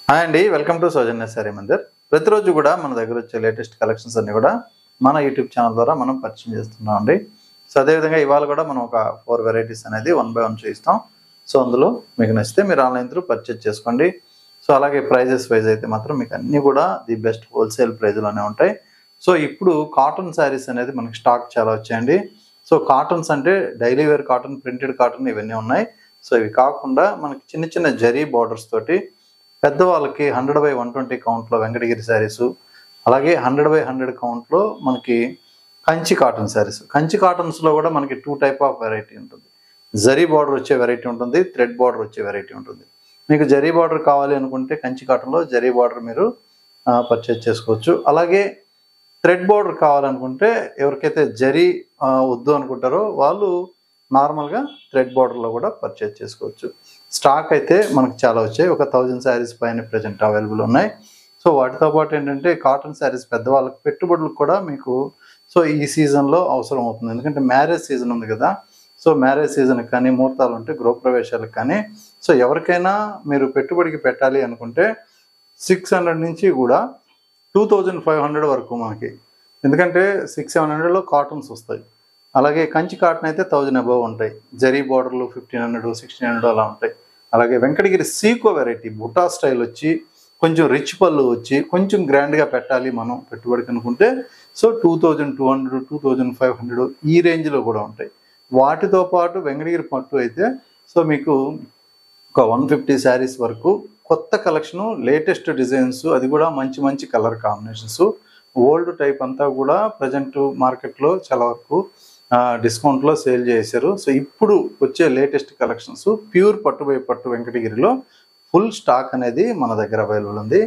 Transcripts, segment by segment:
Hi అండి, welcome to Soujanya sorry Mandir. ప్రతిరోజు కూడా మన దగ్గర వచ్చే లేటెస్ట్ కలెక్షన్స్ అన్ని కూడా మన యూట్యూబ్ ఛానల్ ద్వారా మనం పరిచయం చేస్తున్నాం అండి. సో అదేవిధంగా ఇవాళ కూడా మనం ఒక 4 వెరైటీస్ అనేది 1 by 1 చూపిస్తాం. సో అందులో మీకు నచ్చితే మీరు ఆన్లైన్ త్రూ పర్చేజ్ చేసుకోండి. సో అలాగే ప్రైజెస్ వైజ్ అయితే మాత్రం మీకు అన్నీ కూడా ది బెస్ట్ హోల్సేల్ ప్రైజ్లోనే ఉంటాయి. సో ఇప్పుడు కాటన్ శారీస్ అనేది మనకి స్టాక్ చాలా వచ్చాయండి. సో కాటన్స్ అంటే daily wear cotton, printed cotton ఇవన్నీ ఉన్నాయి. సో ఇవి కాకుండా మనకి చిన్న చిన్న జరీ బార్డర్స్ తోటి పెద్దవాళ్ళకి 100 by 120 కౌంట్లో వెంకటగిరి శారీసు, అలాగే 100 by 100 కౌంట్లో మనకి కంచి కాటన్ శారీస్. కంచి కాటన్స్లో కూడా మనకి 2 టైప్ ఆఫ్ వెరైటీ ఉంటుంది. జరీ బార్డర్ వచ్చే వెరైటీ ఉంటుంది, థ్రెడ్ బార్డర్ వచ్చే వెరైటీ ఉంటుంది. మీకు జరీ బార్డర్ కావాలి అనుకుంటే కంచి కాటన్లో జరీ బార్డర్ మీరు పర్చేజ్ చేసుకోవచ్చు. అలాగే థ్రెడ్ బార్డర్ కావాలనుకుంటే ఎవరికైతే జరీ వద్దు అనుకుంటారో వాళ్ళు నార్మల్గా థ్రెడ్ బార్డర్లో కూడా పర్చేజ్ చేసుకోవచ్చు. స్టాక్ అయితే మనకు చాలా వచ్చాయి. ఒక 1000 శారీస్ పైన ప్రజెంట్ అవైలబుల్ ఉన్నాయి. సో వాటితో పాటు ఏంటంటే కాటన్ శారీస్ పెద్దవాళ్ళకి పెట్టుబడులకు కూడా మీకు సో ఈ సీజన్లో అవసరం అవుతుంది. ఎందుకంటే మ్యారేజ్ సీజన్ ఉంది కదా. సో మ్యారేజ్ సీజన్కి కానీ, ముహూర్తాలు ఉంటే గృహప్రవేశాలకు కానీ, సో ఎవరికైనా మీరు పెట్టుబడికి పెట్టాలి అనుకుంటే 600 నుంచి కూడా 2500 వరకు మనకి, ఎందుకంటే 600-700లో కాటన్స్ వస్తాయి. అలాగే కంచి కాటన్ అయితే 1000 అబవ్ ఉంటాయి. జరీ బార్డర్లు 1500, 1600 అలా ఉంటాయి. అలాగే వెంకటగిరి సీకో వెరైటీ బుటా స్టైల్ వచ్చి కొంచెం రిచ్ పళ్ళు వచ్చి కొంచెం గ్రాండ్గా పెట్టాలి మనం పెట్టుబడికి అనుకుంటే సో 2200, 2500 ఈ రేంజ్లో కూడా ఉంటాయి. వాటితో పాటు వెంకటగిరి పట్టు అయితే సో మీకు ఒక 150 శారీస్ వరకు కొత్త కలెక్షను, లేటెస్ట్ డిజైన్స్, అది కూడా మంచి మంచి కలర్ కాంబినేషన్స్. ఓల్డ్ టైప్ అంతా కూడా ప్రజెంట్ మార్కెట్లో చాలా వరకు డిస్కౌంట్లో సేల్ చేశారు. సో ఇప్పుడు వచ్చే లేటెస్ట్ కలెక్షన్స్ ప్యూర్ పట్టు బై పట్టు వెంకటగిరిలో ఫుల్ స్టాక్ అనేది మన దగ్గర అవైలబుల్ ఉంది.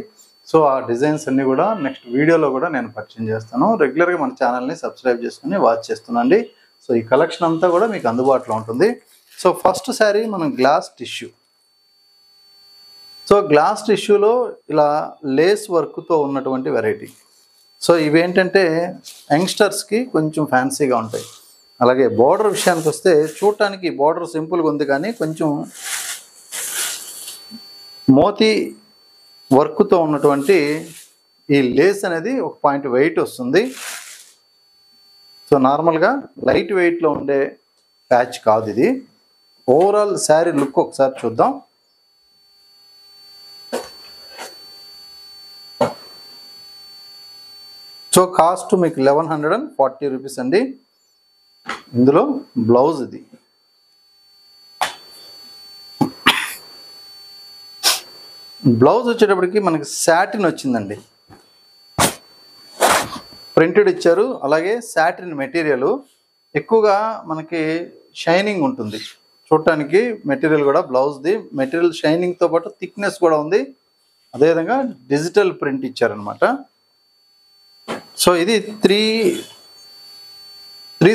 సో ఆ డిజైన్స్ అన్నీ కూడా నెక్స్ట్ వీడియోలో కూడా నేను పరిచయం చేస్తాను. రెగ్యులర్గా మన ఛానల్ని సబ్స్క్రైబ్ చేసుకుని వాచ్ చేస్తున్నాండి. సో ఈ కలెక్షన్ అంతా కూడా మీకు అందుబాటులో ఉంటుంది. సో ఫస్ట్ శారీ మనం గ్లాస్ టిష్యూ. సో గ్లాస్ టిష్యూలో ఇలా లేస్ వర్క్తో ఉన్నటువంటి వెరైటీ. సో ఇవేంటంటే యంగ్స్టర్స్కి కొంచెం ఫ్యాన్సీగా ఉంటాయి. అలాగే బార్డర్ విషయానికి వస్తే చూడటానికి బార్డర్ సింపుల్గా ఉంది, కానీ కొంచెం మోతీ వర్క్తో ఉన్నటువంటి ఈ లేస్ అనేది ఒక పాయింట్ వెయిట్ వస్తుంది. సో నార్మల్గా లైట్ వెయిట్లో ఉండే ప్యాచ్ కాదు ఇది. ఓవరాల్ శారీ లుక్ ఒకసారి చూద్దాం. సో కాస్ట్ మీకు 1140 రూపీస్ అండి. ఇందులో బ్లౌజ్ ఇది. బ్లౌజ్ వచ్చేటప్పటికి మనకి సాటిన్ వచ్చిందండి. ప్రింటెడ్ ఇచ్చారు. అలాగే సాటిన్ మెటీరియల్ ఎక్కువగా మనకి షైనింగ్ ఉంటుంది చూడటానికి. మెటీరియల్ కూడా బ్లౌజ్ది మెటీరియల్ షైనింగ్తో పాటు థిక్నెస్ కూడా ఉంది. అదేవిధంగా డిజిటల్ ప్రింట్ ఇచ్చారనమాట. సో ఇది త్రీ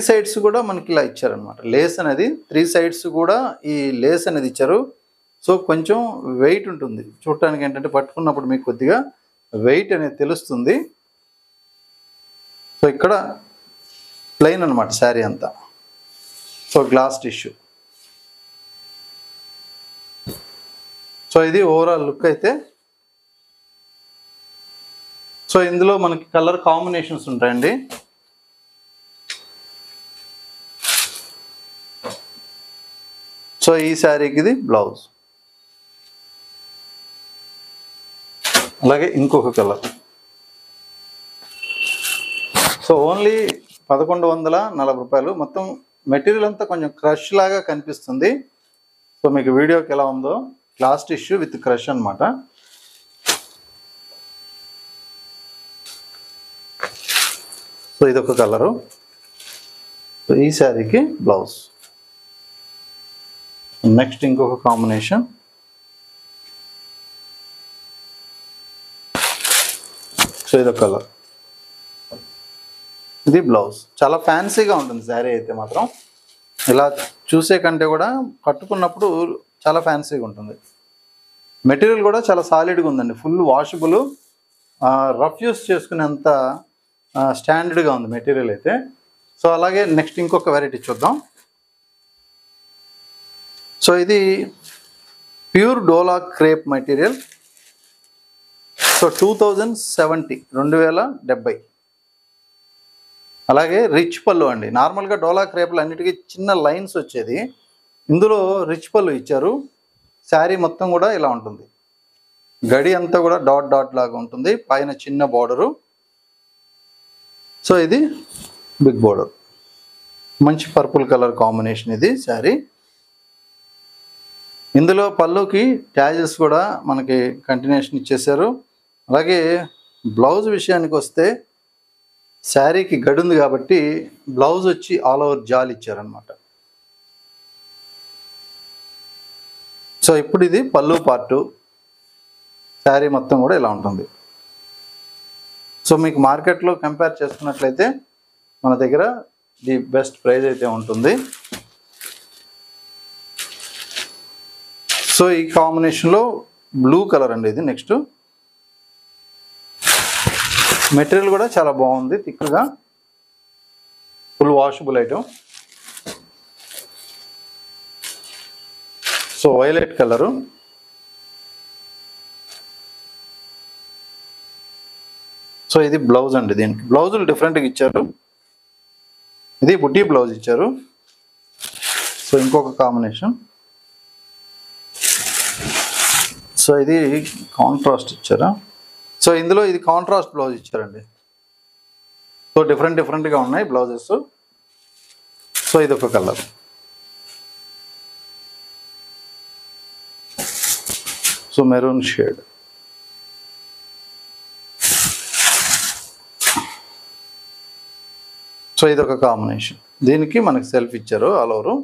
సైడ్స్ కూడా మనకి ఇలా ఇచ్చారనమాట. లేస్ అనేది 3 సైడ్స్ కూడా ఈ లేస్ అనేది ఇచ్చారు. సో కొంచెం వెయిట్ ఉంటుంది చూడటానికి. ఏంటంటే పట్టుకున్నప్పుడు మీకు కొద్దిగా వెయిట్ అనేది తెలుస్తుంది. సో ఇక్కడ ప్లెయిన్ అనమాట శారీ అంతా. So glass tissue. సో ఇది ఓవరాల్ లుక్ అయితే. సో ఇందులో మనకి కలర్ కాంబినేషన్స్ ఉంటాయండి. సో ఈ శారీకి ఇది బ్లౌజ్. అలాగే ఇంకొక కలర్. సో ఓన్లీ 1140 రూపాయలు. మొత్తం మెటీరియల్ అంతా కొంచెం క్రష్ లాగా కనిపిస్తుంది. సో మీకు వీడియోకి ఎలా ఉందో గ్లాస్ టిష్యూ విత్ క్రష్ అనమాట. సో ఇదొక కలరు. సో ఈ శారీకి బ్లౌజ్. నెక్స్ట్ ఇంకొక కాంబినేషన్. సో ఇదొక కలర్. ఇది బ్లౌజ్. చాలా ఫ్యాన్సీగా ఉంటుంది శారీ అయితే మాత్రం. ఇలా చూసే కంటే కూడా కట్టుకున్నప్పుడు చాలా ఫ్యాన్సీగా ఉంటుంది. మెటీరియల్ కూడా చాలా సాలిడ్గా ఉందండి. ఫుల్ వాషబుల్, రఫ్ యూస్ చేసుకునేంత స్టాండర్డ్గా ఉంది మెటీరియల్ అయితే. సో అలాగే నెక్స్ట్ ఇంకొక వెరైటీ చూద్దాం. సో ఇది ప్యూర్ డోలా క్రేప్ మెటీరియల్. సో 2070 2070. అలాగే రిచ్ పళ్ళు అండి. నార్మల్గా డోలా క్రేపులు అన్నిటికీ చిన్న లైన్స్ వచ్చేది, ఇందులో రిచ్ పళ్ళు ఇచ్చారు. శారీ మొత్తం కూడా ఇలా ఉంటుంది, గడి అంతా కూడా డాట్ డాట్ లాగా ఉంటుంది, పైన చిన్న బార్డరు. సో ఇది బిగ్ బార్డర్, మంచి పర్పుల్ కలర్ కాంబినేషన్ ఇది శారీ. ఇందులో పళ్ళుకి ట్యాజెస్ కూడా మనకి కంటిన్యూషన్ ఇచ్చేసారు. అలాగే బ్లౌజ్ విషయానికి వస్తే శారీకి గడి ఉంది కాబట్టి బ్లౌజ్ వచ్చి ఆల్ ఓవర్ జాల్ ఇచ్చారనమాట. సో ఇప్పుడు ఇది పళ్ళు పార్టు, శారీ మొత్తం కూడా ఇలా ఉంటుంది. సో మీకు మార్కెట్లో కంపేర్ చేసుకున్నట్లయితే మన దగ్గర ది బెస్ట్ ప్రైస్ అయితే ఉంటుంది. సో ఈ కాంబినేషన్లో బ్లూ కలర్ అండి ఇది. నెక్స్ట్ మెటీరియల్ కూడా చాలా బాగుంది, థిక్గా, full washable item. So violet colour. So ఇది బ్లౌజ్ అండి. దీనికి బ్లౌజులు డిఫరెంట్గా ఇచ్చారు, ఇది బుట్టి బ్లౌజ్ ఇచ్చారు. సో ఇంకొక కాంబినేషన్. సో ఇది కాంట్రాస్ట్ ఇచ్చారా. సో ఇందులో ఇది కాంట్రాస్ట్ బ్లౌజ్ ఇచ్చారండి. సో డిఫరెంట్గా ఉన్నాయి బ్లౌజెస్. సో ఇది ఒక colour. So maroon shade. So ఇది ఒక కాంబినేషన్, దీనికి మనకి సెల్ఫ్ ఇచ్చారు all over.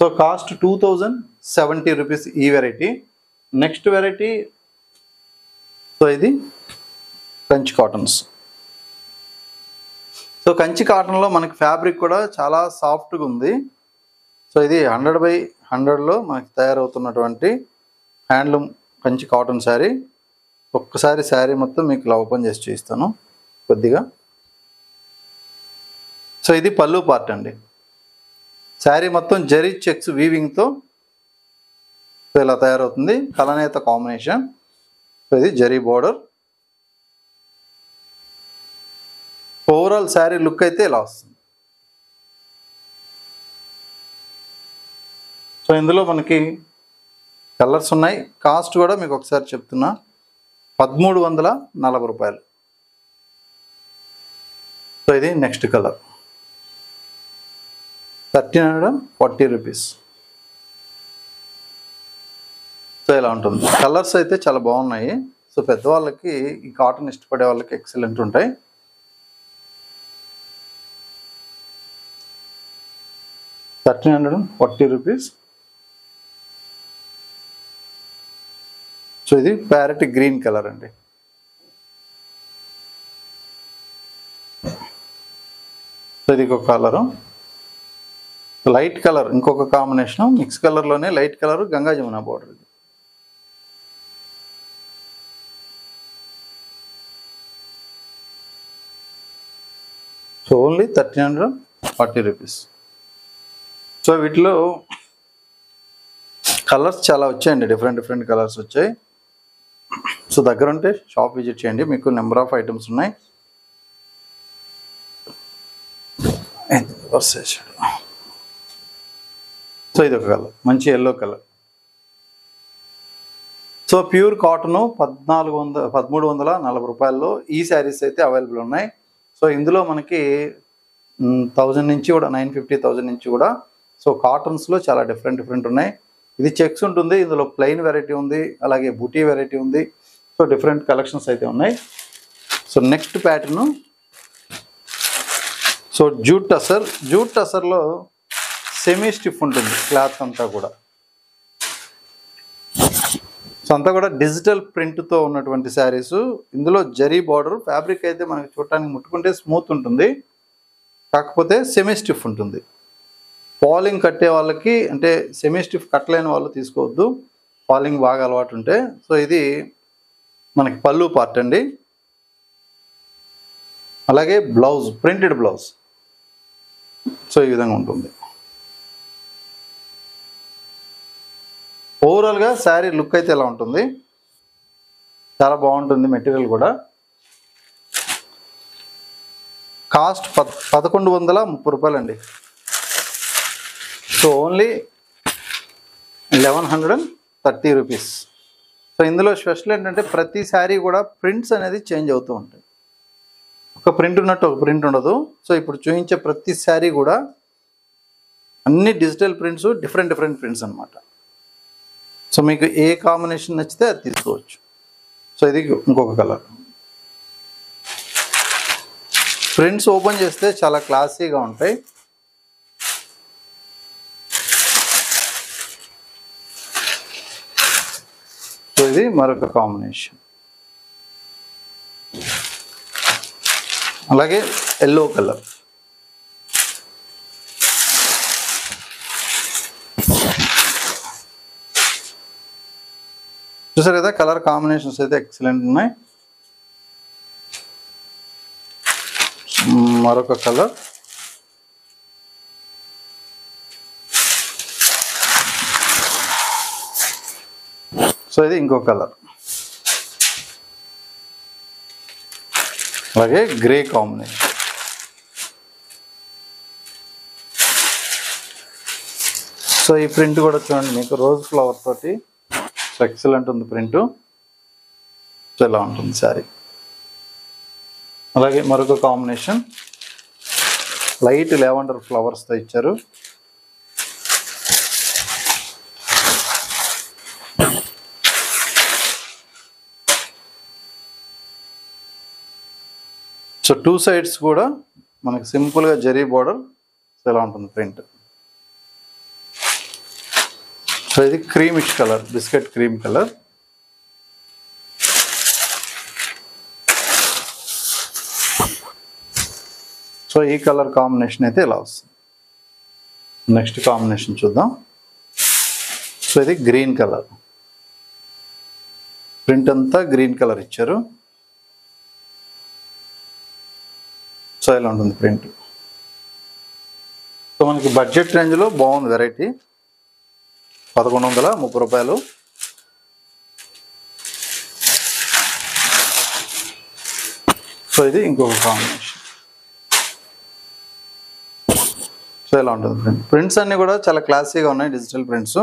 So cost 2070 rupees ఈ వెరైటీ. నెక్స్ట్ వెరైటీ, సో ఇది కంచి కాటన్స్. సో కంచి కాటన్లో మనకి ఫ్యాబ్రిక్ కూడా చాలా సాఫ్ట్గా ఉంది. సో ఇది 100/100లో మనకి తయారవుతున్నటువంటి హ్యాండ్లూమ్ కంచి కాటన్ శారీ. ఒక్కసారి శారీ మొత్తం మీకు ఇలా ఓపెన్ చేసి చూపిస్తాను కొద్దిగా. సో ఇది పళ్ళు పార్ట్ అండి. శారీ మొత్తం జరీ చెక్స్ వీవింగ్తో ఇలా తయారవుతుంది, కలనేత కాంబినేషన్. సో ఇది zari border. Overall sari look అయితే ఇలా వస్తుంది. సో ఇందులో మనకి కలర్స్ ఉన్నాయి. కాస్ట్ కూడా మీకు ఒకసారి చెప్తున్నా, 1340 రూపాయలు. సో ఇది నెక్స్ట్ కలర్, 1340 రూపీస్. సో ఇలా ఉంటుంది. కలర్స్ అయితే చాలా బాగున్నాయి. సో పెద్దవాళ్ళకి, ఈ కాటన్ ఇష్టపడే వాళ్ళకి ఎక్సలెంట్ ఉంటాయి. ₹1340. సో ఇది ప్యారెట్ గ్రీన్ కలర్ అండి. సో ఇది ఒక కలరు, లైట్ కలర్ ఇంకొక కాంబినేషన్, మిక్స్ కలర్లోనే light colour Ganga Jamuna border. So only 1340 rupees. So వీటిలో కలర్స్ చాలా వచ్చాయండి, డిఫరెంట్ కలర్స్ వచ్చాయి. సో దగ్గర ఉంటే షాప్ విజిట్ చేయండి, మీకు నెంబర్ ఆఫ్ ఐటమ్స్ ఉన్నాయి. సో ఇది ఒక కలర్, మంచి yellow colour. So pure cotton 1340 రూపాయల్లో ఈ శారీస్ అయితే అవైలబుల్ ఉన్నాయి. సో ఇందులో మనకి 1000 నుంచి కూడా 950,000 నుంచి కూడా. సో కాటన్స్లో చాలా డిఫరెంట్ ఉన్నాయి. ఇది చెక్స్ ఉంటుంది, ఇందులో ప్లెయిన్ వెరైటీ ఉంది, అలాగే బూటీ వెరైటీ ఉంది. సో డిఫరెంట్ కలెక్షన్స్ అయితే ఉన్నాయి. So next pattern, so jute టసర్లో సెమీ స్టిఫ్ ఉంటుంది క్లాత్ అంతా కూడా. సో అంతా కూడా డిజిటల్ ప్రింట్తో ఉన్నటువంటి శారీస్. ఇందులో జరీ బార్డర్. ఫ్యాబ్రిక్ అయితే మనకి చూడటానికి ముట్టుకుంటే స్మూత్ ఉంటుంది, కాకపోతే సెమీ స్టిఫ్ ఉంటుంది. ఫాలింగ్ కట్టే వాళ్ళకి, అంటే సెమీ స్టిఫ్ కట్టలేని వాళ్ళు తీసుకోవద్దు, ఫాలింగ్ బాగా అలవాటు ఉంటే. సో ఇది మనకి పళ్ళు పార్ట్ అండి. అలాగే బ్లౌజ్, ప్రింటెడ్ బ్లౌజ్. సో ఈ విధంగా ఉంటుంది. ఓవరాల్గా శారీ లుక్ అయితే ఇలా ఉంటుంది, చాలా బాగుంటుంది. మెటీరియల్ కూడా కాస్ట్ 1130 రూపాయలండి. So only 1130 rupees. సో ఇందులో స్పెషల్ ఏంటంటే ప్రతి శారీ కూడా ప్రింట్స్ అనేది చేంజ్ అవుతూ ఉంటాయి. ఒక ప్రింట్ ఉన్నట్టు ఒక ప్రింట్ ఉండదు. సో ఇప్పుడు చూపించే ప్రతి శారీ కూడా అన్ని డిజిటల్ ప్రింట్స్, డిఫరెంట్ ప్రింట్స్ అనమాట. సో మీకు ఏ కాంబినేషన్ నచ్చితే అది తీసుకోవచ్చు. సో ఇది ఇంకొక కలర్. ప్రింట్స్ ఓపెన్ చేస్తే చాలా క్లాసీగా ఉంటాయి. సో ఇది మరొక కాంబినేషన్. అలాగే ఎల్లో కలర్. చూసారు కదా, కలర్ కాంబినేషన్స్ అయితే ఎక్సలెంట్ ఉన్నాయి. మరొక కలర్. సో ఇది ఇంకో కలర్. అలాగే గ్రే కాంబినేషన్. సో ఈ ప్రింట్ కూడా చూడండి, మీకు రోజ్ ఫ్లవర్ తోటి ఎక్సలెంట్ ఉంది ప్రింట్. సో ఇలా ఉంటుంది శారీ. అలాగే మరొక కాంబినేషన్ లైట్ లెవెండర్ ఫ్లవర్స్తో ఇచ్చారు. సో టూ సైడ్స్ కూడా మనకి సింపుల్గా జరీ బోర్డర్. సో ఇలా ఉంటుంది ప్రింట్. సో ఇది creamish colour, biscuit cream colour. So ఈ కలర్ కాంబినేషన్ అయితే ఇలా వస్తుంది. నెక్స్ట్ కాంబినేషన్ చూద్దాం. సో ఇది గ్రీన్ కలర్. ప్రింట్ అంతా గ్రీన్ కలర్ ఇచ్చారు. సో ఇలా ఉంటుంది ప్రింట్. సో మనకి బడ్జెట్ రేంజ్లో బాగుంది వెరైటీ. 1130 రూపాయలు. సో ఇది ఇంకొక కాంబినేషన్. సో ఇలా ఉంటుంది ప్రింట్. ప్రింట్స్ అన్నీ కూడా చాలా క్లాసీగా ఉన్నాయి, డిజిటల్ ప్రింట్స్.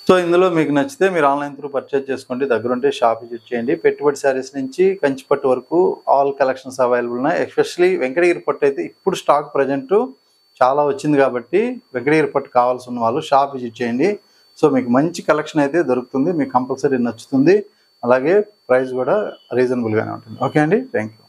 సో ఇందులో మీకు నచ్చితే మీరు ఆన్లైన్ త్రూ పర్చేజ్ చేసుకోండి. దగ్గరుంటే షాప్ విజిట్ చేయండి. పెట్టుబడి శారీస్ నుంచి కంచిపట్టు వరకు ఆల్ కలెక్షన్స్ అవైలబుల్ ఉన్నాయి. ఎస్పెషల్లీ వెంకటగిరి పట్టు అయితే ఇప్పుడు స్టాక్ ప్రజెంట్ చాలా వచ్చింది కాబట్టి వెంకటగిరి పట్టు కావాల్సిన వాళ్ళు షాప్ విజిట్ చేయండి. సో మీకు మంచి కలెక్షన్ అయితే దొరుకుతుంది, మీకు కంపల్సరీ నచ్చుతుంది. అలాగే ప్రైస్ కూడా రీజనబుల్గానే ఉంటుంది. ఓకే అండి, థ్యాంక్ యూ.